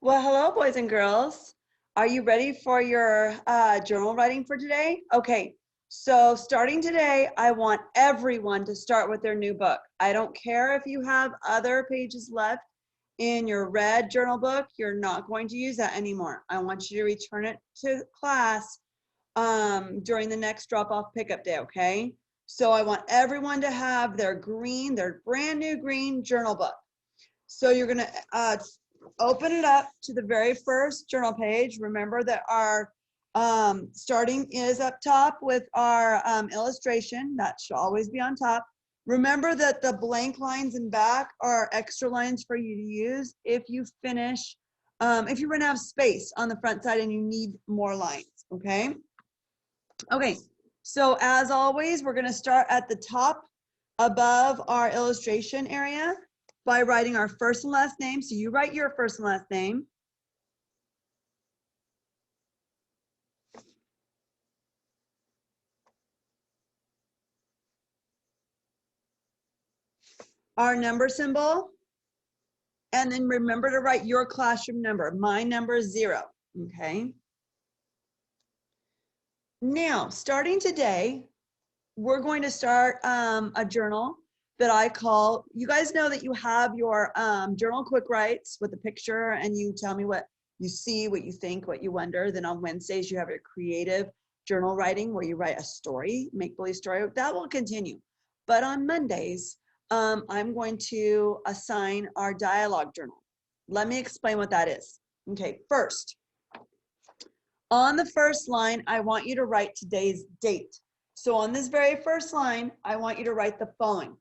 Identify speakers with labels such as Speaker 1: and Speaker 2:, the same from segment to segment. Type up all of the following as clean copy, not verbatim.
Speaker 1: Well, hello, boys and girls. Are you ready for your journal writing for today? Okay, so starting today, I want everyone to start with their new book. I don't care if you have other pages left in your red journal book, you're not going to use that anymore. I want you to return it to class during the next drop-off pickup day, okay? So I want everyone to have their brand new green journal book. So you're gonna open it up to the very first journal page. Remember that our starting is up top with our illustration. That should always be on top. Remember that the blank lines in back are extra lines for you to use if you finish, if you run out of space on the front side and you need more lines, okay? Okay, so as always, we're gonna start at the top above our illustration area by writing our first and last name. So you write your first and last name. Our number symbol. And then remember to write your classroom number. My number is 0, okay? Now, starting today, we're going to start a journal that I call, you guys know that you have your journal quick writes with a picture and you tell me what you see, what you think, what you wonder. Then on Wednesdays, you have your creative journal writing where you write a story, make-believe story. That will continue. But on Mondays, I'm going to assign our dialogue journal. Let me explain what that is. Okay, first, on the first line, I want you to write today's date. So on this very first line, I want you to write the following.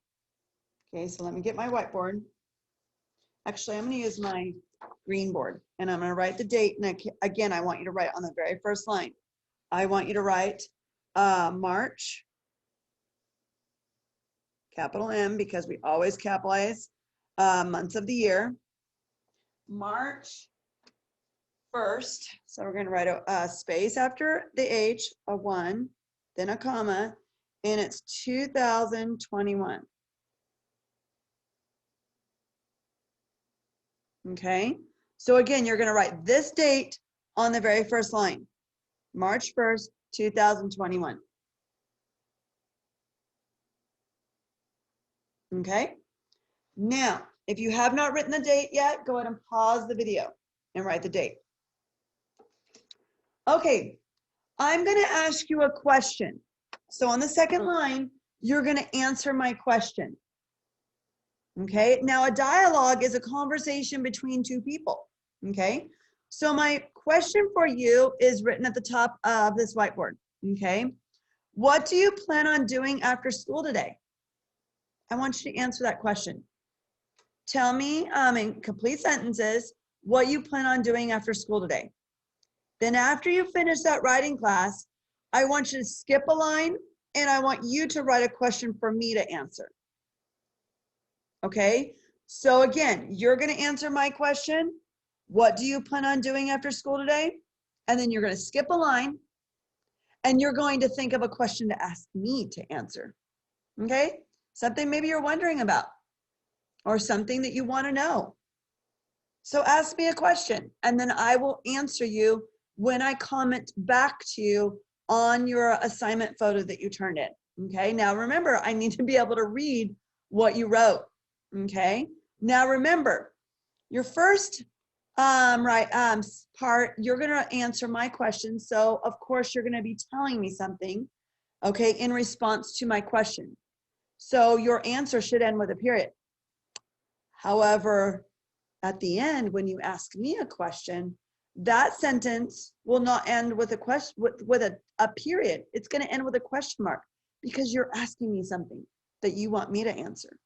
Speaker 1: Okay, so let me get my whiteboard. Actually, I'm going to use my green board and I'm going to write the date. And again, I want you to write on the very first line. I want you to write March, capital M, because we always capitalize months of the year. March 1st. So we're going to write a space after the H, a 1, then a comma, and it's 2021. Okay, so again, you're going to write this date on the very first line, March 1st, 2021. Okay, now, if you have not written the date yet, go ahead and pause the video and write the date. Okay, I'm going to ask you a question. So on the second line, you're going to answer my question. Okay, now a dialogue is a conversation between two people. Okay, so my question for you is written at the top of this whiteboard. Okay, what do you plan on doing after school today? I want you to answer that question. Tell me in complete sentences what you plan on doing after school today. Then after you finish that writing class, I want you to skip a line and I want you to write a question for me to answer. Okay, so again, you're going to answer my question. What do you plan on doing after school today? And then you're going to skip a line and you're going to think of a question to ask me to answer. Okay, something maybe you're wondering about or something that you want to know. So ask me a question and then I will answer you when I comment back to you on your assignment photo that you turned in. Okay, now remember, I need to be able to read what you wrote. Okay, now remember, your first part, you're going to answer my question. So of course, you're going to be telling me something, okay, in response to my question. So your answer should end with a period. However, at the end, when you ask me a question, that sentence will not end with a question, with a period. It's going to end with a question mark because you're asking me something that you want me to answer.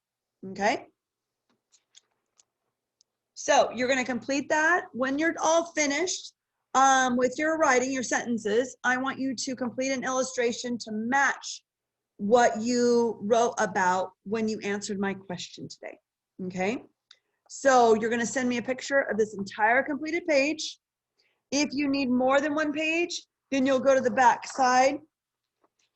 Speaker 1: Okay? So you're going to complete that. When you're all finished with your writing, your sentences, I want you to complete an illustration to match what you wrote about when you answered my question today. Okay? So you're going to send me a picture of this entire completed page. If you need more than one page, then you'll go to the back side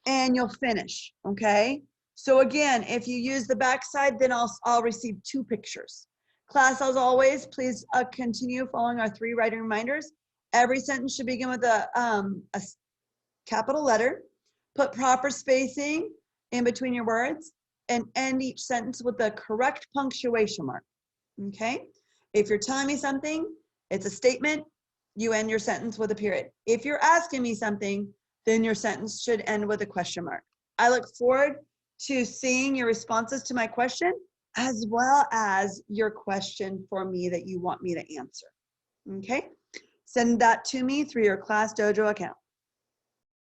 Speaker 1: and you'll finish, okay? So again, if you use the back side, then I'll receive 2 pictures. Class, as always, please continue following our 3 writing reminders. Every sentence should begin with a capital letter. Put proper spacing in between your words and end each sentence with the correct punctuation mark. Okay? If you're telling me something, it's a statement, you end your sentence with a period. If you're asking me something, then your sentence should end with a question mark. I look forward to seeing your responses to my question, as well as your question for me that you want me to answer. Okay? Send that to me through your Class Dojo account.